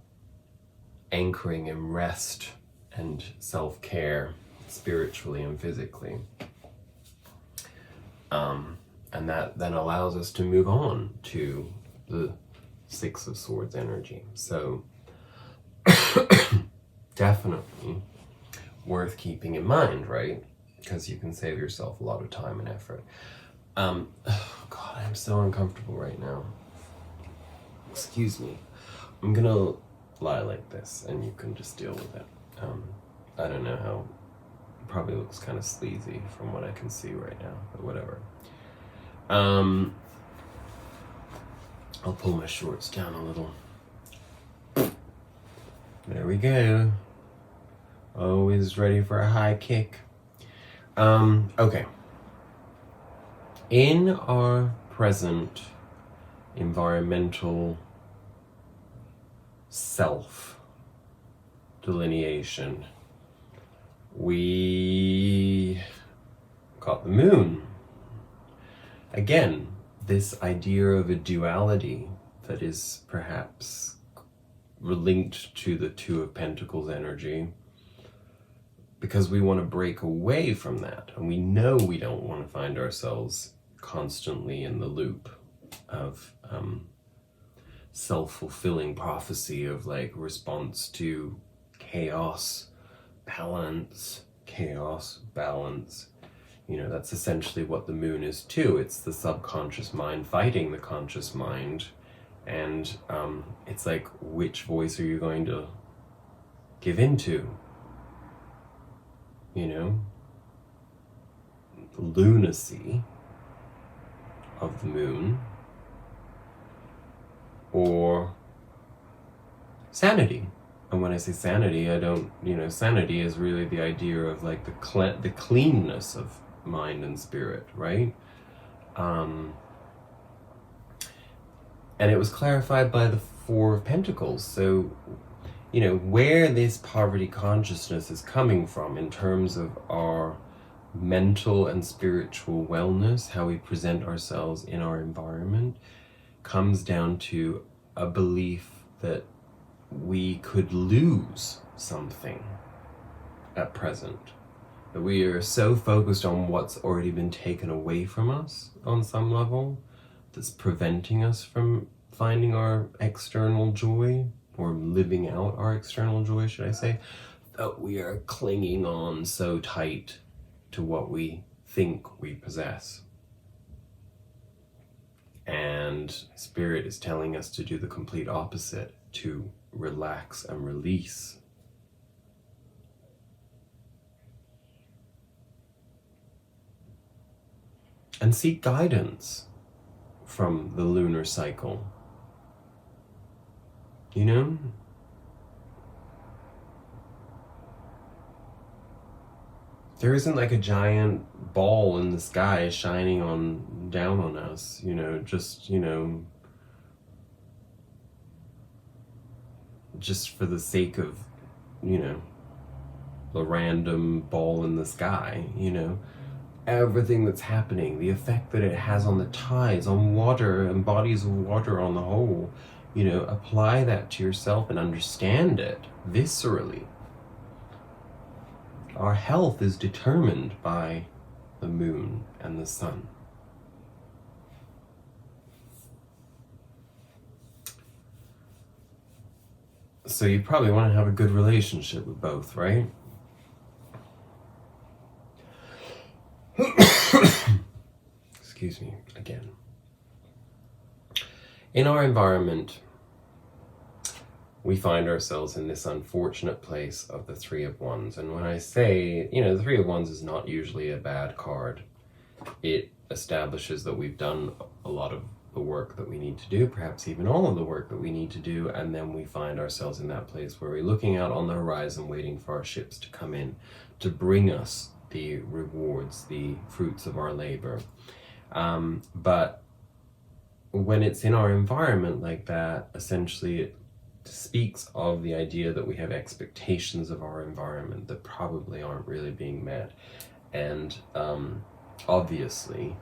anchoring and rest and self-care spiritually and physically. And that then allows us to move on to the Six of Swords energy. So definitely worth keeping in mind, right? because you can save yourself a lot of time and effort. Oh God, I'm so uncomfortable right now. Excuse me. I'm gonna lie like this and you can just deal with it. I don't know how, it probably looks kind of sleazy from what I can see right now, but whatever. I'll pull my shorts down a little. There we go. Always ready for a high kick. Okay. In our present environmental self delineation, we got the moon. Again, this idea of a duality that is perhaps linked to the Two of Pentacles energy, because we want to break away from that, and we know we don't want to find ourselves constantly in the loop of self-fulfilling prophecy of like response to chaos, balance, you know, that's essentially what the moon is too. It's the subconscious mind fighting the conscious mind, and it's like, which voice are you going to give into? You know, lunacy of the moon, or sanity. And when I say sanity, I don't, you know, sanity is really the idea of like the cleanness of mind and spirit, right? And it was clarified by the Four of Pentacles. So, you know, where this poverty consciousness is coming from in terms of our mental and spiritual wellness, how we present ourselves in our environment, comes down to a belief that we could lose something at present. That we are so focused on what's already been taken away from us on some level, that's preventing us from finding our external joy, or living out our external joy, should I say, that we are clinging on so tight to what we think we possess. And Spirit is telling us to do the complete opposite, to relax and release. And seek guidance from the lunar cycle. You know? There isn't like a giant ball in the sky shining down on us, you know, just for the sake of, you know, the random ball in the sky, you know. Everything that's happening, the effect that it has on the tides, on water and bodies of water on the whole, you know, apply that to yourself and understand it viscerally. Our health is determined by the moon and the sun. So you probably want to have a good relationship with both, right? Excuse me again. In our environment, we find ourselves in this unfortunate place of the Three of Wands. And when I say, you know, the Three of Wands is not usually a bad card. It establishes that we've done a lot of the work that we need to do, perhaps even all of the work that we need to do, and then we find ourselves in that place where we're looking out on the horizon, waiting for our ships to come in to bring us the rewards, the fruits of our labor. But when it's in our environment like that, essentially it speaks of the idea that we have expectations of our environment that probably aren't really being met. And obviously,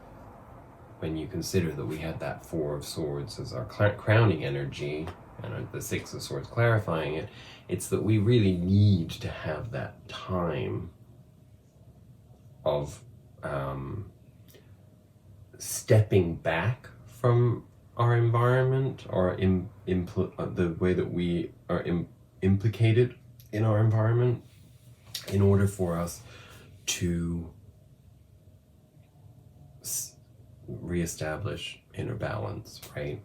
when you consider that we had that Four of Swords as our crowning energy, and the Six of Swords clarifying it, it's that we really need to have that time of stepping back from our environment, or the way that we are implicated in our environment, in order for us to reestablish inner balance, right?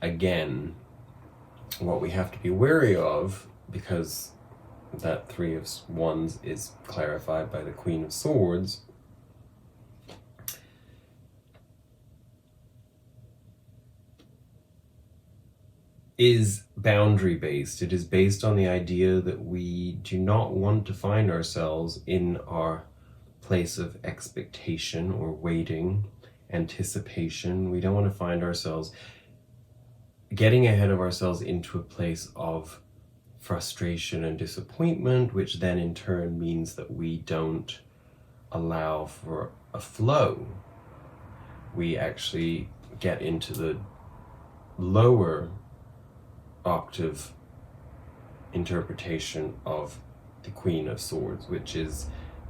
Again, what we have to be wary of, because that Three of Wands is clarified by the Queen of Swords, is boundary based. It is based on the idea that we do not want to find ourselves in our place of expectation or waiting, anticipation. We don't want to find ourselves getting ahead of ourselves into a place of frustration and disappointment, which then in turn means that we don't allow for a flow. We actually get into the lower octave interpretation of the Queen of Swords, which is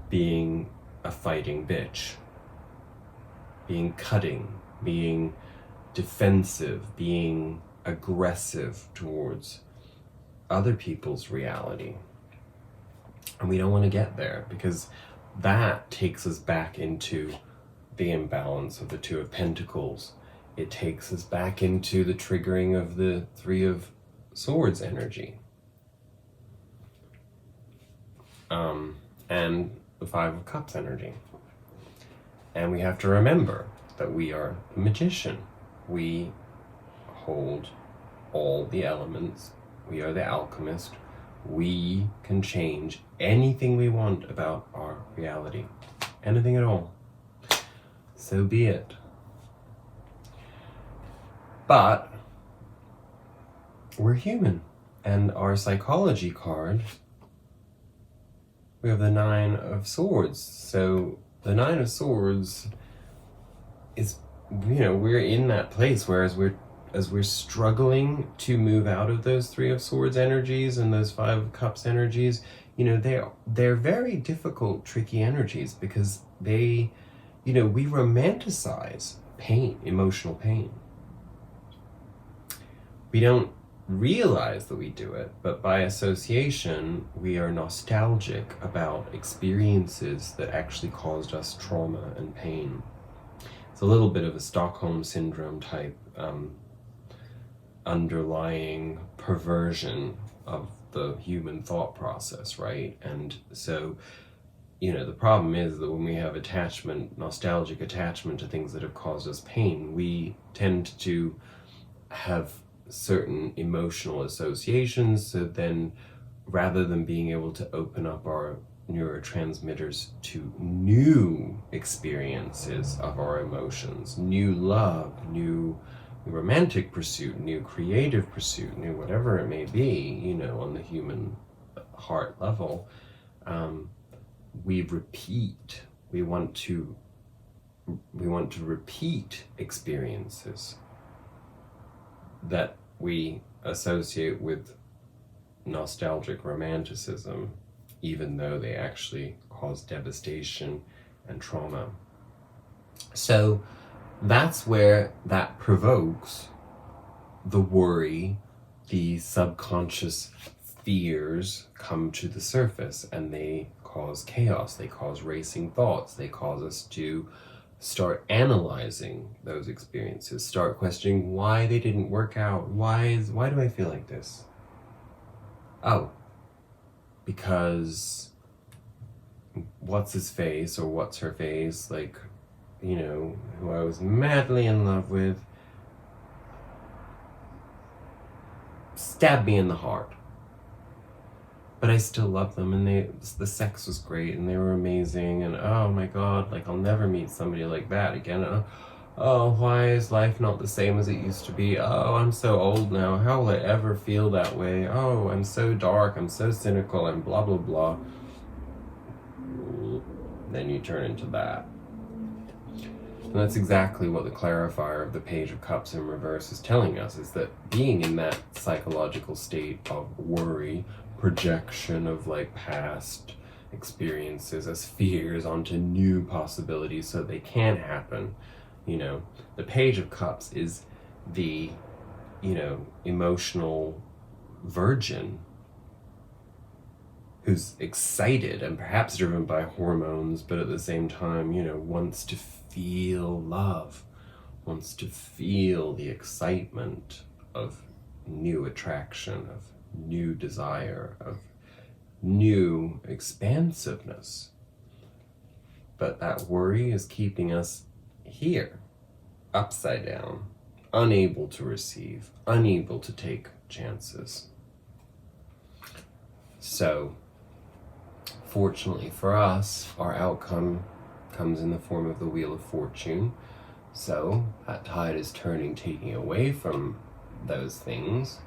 being a fighting bitch, being cutting, being defensive, being aggressive towards other people's reality. And we don't want to get there, because that takes us back into the imbalance of the Two of Pentacles. It takes us back into the triggering of the Three of Swords energy. And the Five of Cups energy. And we have to remember that we are a magician. We hold all the elements. We are the alchemist. We can change anything we want about our reality. Anything at all. So be it. But we're human, and our psychology card, we have the Nine of Swords. So the Nine of Swords is, we're in that place where as we're struggling to move out of those Three of Swords energies and those Five of Cups energies, they're very difficult, tricky energies, because they, we romanticize pain, emotional pain. We don't realize that we do it, but by association, we are nostalgic about experiences that actually caused us trauma and pain. It's a little bit of a Stockholm Syndrome type underlying perversion of the human thought process, right? And so, the problem is that when we have attachment, nostalgic attachment to things that have caused us pain, we tend to have certain emotional associations. So then, rather than being able to open up our neurotransmitters to new experiences of our emotions, new love, new romantic pursuit, new creative pursuit, new whatever it may be, on the human heart level, we repeat. We want to repeat experiences that we associate with nostalgic romanticism, even though they actually cause devastation and trauma. So that's where that provokes the worry, the subconscious fears come to the surface, and they cause chaos, they cause racing thoughts, they cause us to start analyzing those experiences, start questioning why they didn't work out. Why do I feel like this? Oh, because what's his face or what's her face, who I was madly in love with, stabbed me in the heart. But I still love them, and the sex was great, and they were amazing, and oh my god, I'll never meet somebody like that again. Oh, why is life not the same as it used to be? Oh, I'm so old now. How will I ever feel that way? Oh, I'm so dark, I'm so cynical, and blah, blah, blah. Then you turn into that. And that's exactly what the clarifier of the Page of Cups in reverse is telling us, is that being in that psychological state of worry, projection of past experiences as fears onto new possibilities so they can happen. The Page of Cups is the, emotional virgin. who's excited and perhaps driven by hormones, but at the same time, wants to feel love, wants to feel the excitement of new attraction, of new desire, of new expansiveness. But that worry is keeping us here, upside down, unable to receive, unable to take chances. So, fortunately for us, our outcome comes in the form of the Wheel of Fortune. So, that tide is turning, taking away from those things.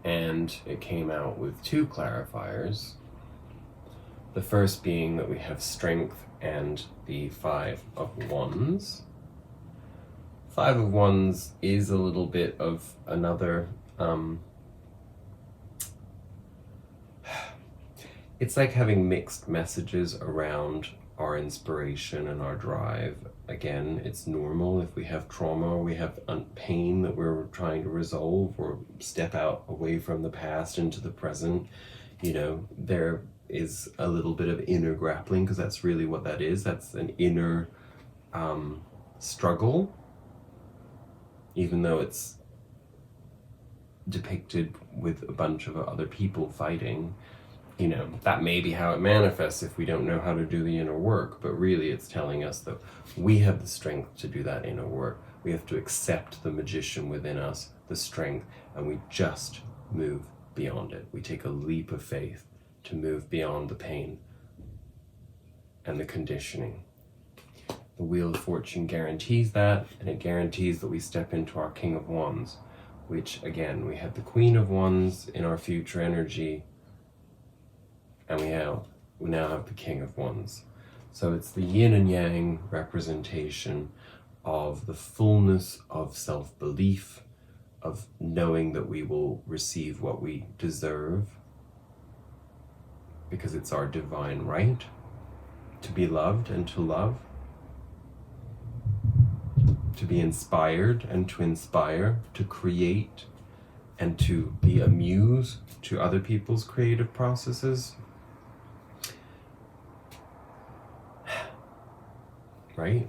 And it came out with 2 clarifiers. The first being that we have strength and the 5 of Wands. 5 of Wands is a little bit of another, it's like having mixed messages around our inspiration and our drive. Again, it's normal if we have trauma, we have pain that we're trying to resolve or step out away from the past into the present. There is a little bit of inner grappling, because that's really what that is. That's an inner struggle, even though it's depicted with a bunch of other people fighting. That may be how it manifests if we don't know how to do the inner work, but really it's telling us that we have the strength to do that inner work. We have to accept the magician within us, the strength, and we just move beyond it. We take a leap of faith to move beyond the pain and the conditioning. The Wheel of Fortune guarantees that, and it guarantees that we step into our King of Wands, which again, we have the Queen of Wands in our future energy, and we now have the King of Wands. So it's the yin and yang representation of the fullness of self-belief, of knowing that we will receive what we deserve, because it's our divine right to be loved and to love, to be inspired and to inspire, to create and to be a muse to other people's creative processes. Right?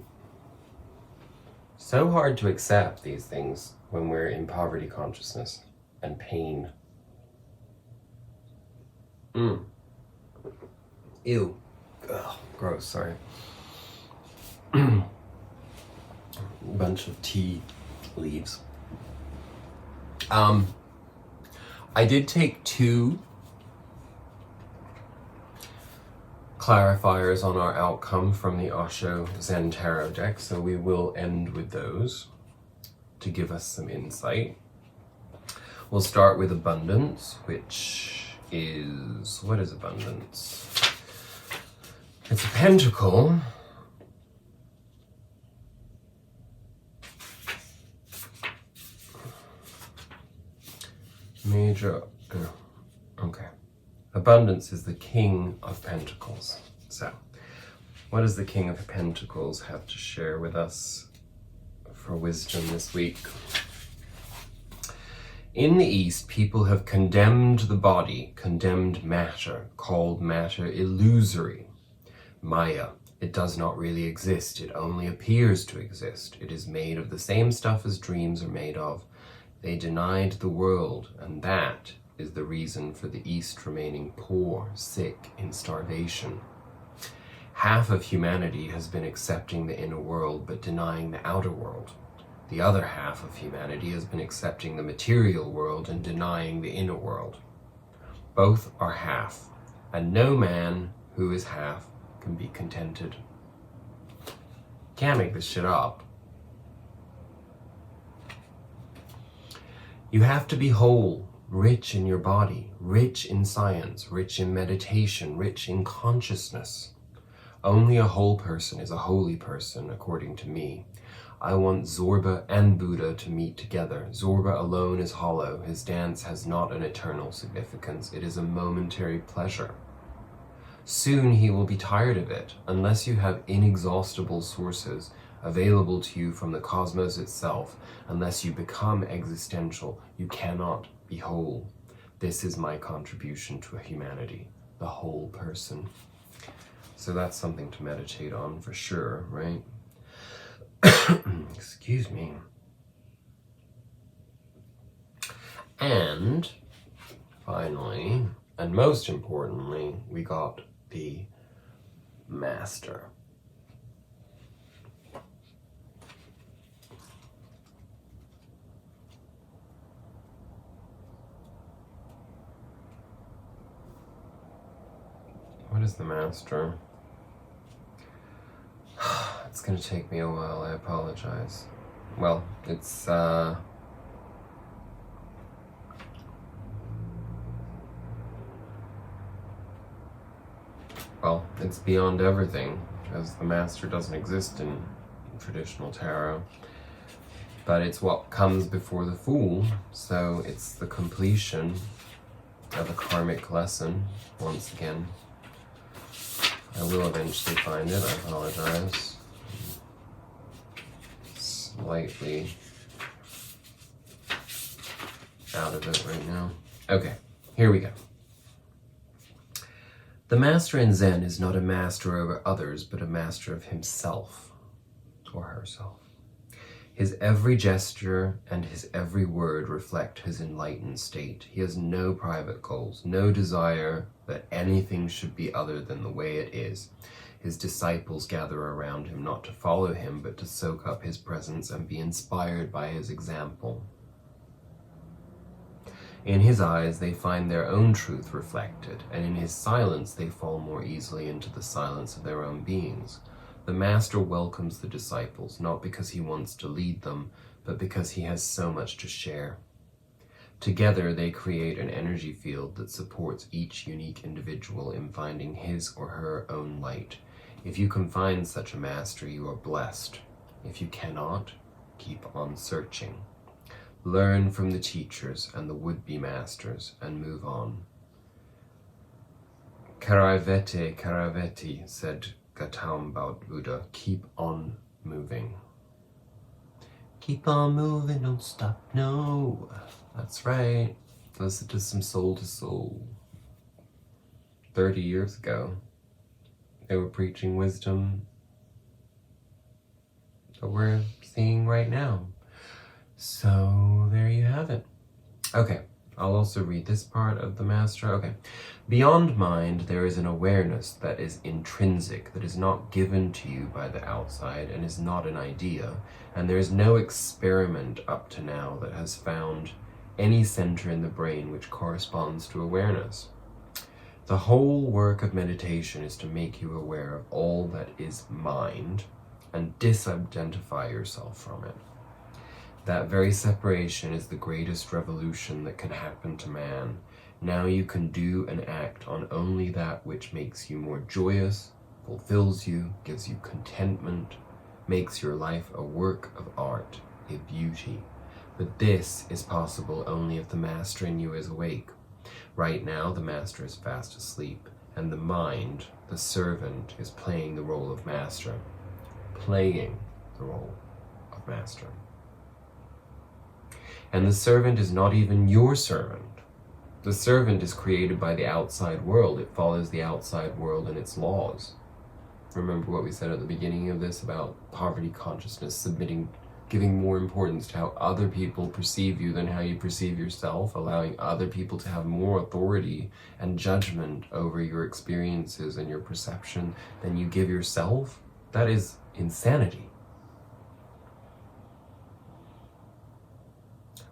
So hard to accept these things when we're in poverty consciousness and pain. Ew. Ugh, gross, sorry. Bunch of tea leaves. I did take 2 clarifiers on our outcome from the Osho Zen Tarot deck, so we will end with those to give us some insight. We'll start with abundance, which is, what is abundance? It's a pentacle. Okay. Abundance is the King of Pentacles. So, what does the King of Pentacles have to share with us for wisdom this week? In the East, people have condemned the body, condemned matter, called matter illusory. Maya. It does not really exist. It only appears to exist. It is made of the same stuff as dreams are made of. They denied the world, and that is the reason for the East remaining poor, sick, in starvation. Half of humanity has been accepting the inner world but denying the outer world. The other half of humanity has been accepting the material world and denying the inner world. Both are half, and no man who is half can be contented. Can't make this shit up. You have to be whole, rich in your body, rich in science, rich in meditation, rich in consciousness. Only a whole person is a holy person, according to me. I want Zorba and Buddha to meet together. Zorba alone is hollow. His dance has not an eternal significance. It is a momentary pleasure. Soon he will be tired of it, unless you have inexhaustible sources available to you from the cosmos itself. Unless you become existential, you cannot be whole. This is my contribution to humanity. The the whole person. So that's something to meditate on for sure, right? Excuse me. And finally, and most importantly, we got the Master. What is the Master? It's gonna take me a while, I apologize. Well, it's it's beyond everything, because the Master doesn't exist in traditional tarot. But it's what comes before the Fool, so it's the completion of a karmic lesson, once again. I will eventually find it, I apologize. Slightly out of it right now. Okay, here we go. The Master in Zen is not a master over others, but a master of himself or herself. His every gesture and his every word reflect his enlightened state. He has no private goals, no desire that anything should be other than the way it is. His disciples gather around him not to follow him, but to soak up his presence and be inspired by his example. In his eyes, they find their own truth reflected, and in his silence, they fall more easily into the silence of their own beings. The Master welcomes the disciples, not because he wants to lead them, but because he has so much to share. Together, they create an energy field that supports each unique individual in finding his or her own light. If you can find such a master, you are blessed. If you cannot, keep on searching. Learn from the teachers and the would-be masters and move on. Karavete, Karaveti, said Gautama Buddha, keep on moving. Keep on moving, don't stop, no. That's right. Listen to some Soul to Soul. 30 years ago, they were preaching wisdom that we're seeing right now. So there you have it. Okay, I'll also read this part of the Master. Okay. Beyond mind, there is an awareness that is intrinsic, that is not given to you by the outside and is not an idea, and there is no experiment up to now that has found any center in the brain which corresponds to awareness. The whole work of meditation is to make you aware of all that is mind and disidentify yourself from it. That very separation is the greatest revolution that can happen to man. Now you can do and act on only that which makes you more joyous, fulfills you, gives you contentment, makes your life a work of art, a beauty. But this is possible only if the Master in you is awake. Right now, the Master is fast asleep, and the mind, the servant, is playing the role of Master. Playing the role of Master. And the servant is not even your servant. The servant is created by the outside world. It follows the outside world and its laws. Remember what we said at the beginning of this about poverty consciousness, submitting, giving more importance to how other people perceive you than how you perceive yourself, allowing other people to have more authority and judgment over your experiences and your perception than you give yourself. That is insanity.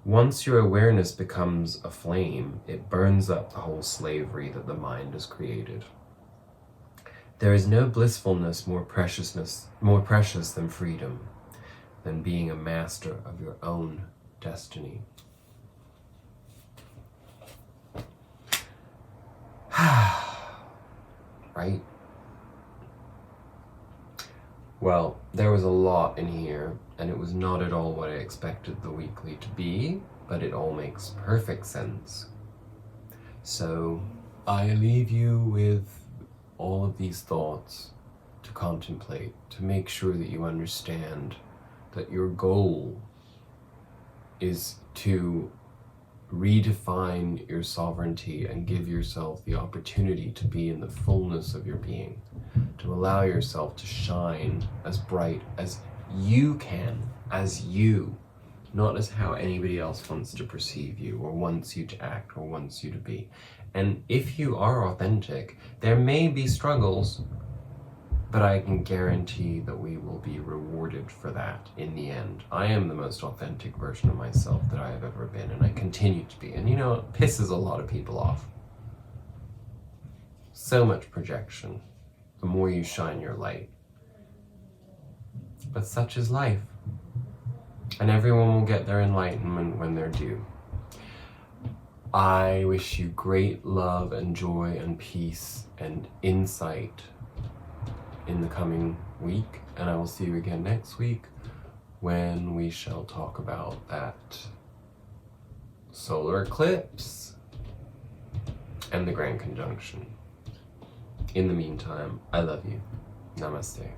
Once your awareness becomes a flame, it burns up the whole slavery that the mind has created. There is no blissfulness more precious than freedom, than being a master of your own destiny. Right? Well, there was a lot in here, and it was not at all what I expected the weekly to be, but it all makes perfect sense. So I leave you with all of these thoughts to contemplate, to make sure that you understand that your goal is to redefine your sovereignty and give yourself the opportunity to be in the fullness of your being, to allow yourself to shine as bright as you can, as you, not as how anybody else wants to perceive you or wants you to act or wants you to be. And if you are authentic, there may be struggles, but I can guarantee that we will be rewarded for that in the end. I am the most authentic version of myself that I have ever been, and I continue to be. And you know, it pisses a lot of people off. So much projection, the more you shine your light. But such is life. And everyone will get their enlightenment when they're due. I wish you great love and joy and peace and insight in the coming week, and I will see you again next week when we shall talk about that solar eclipse and the grand conjunction. In the meantime, I love you. Namaste.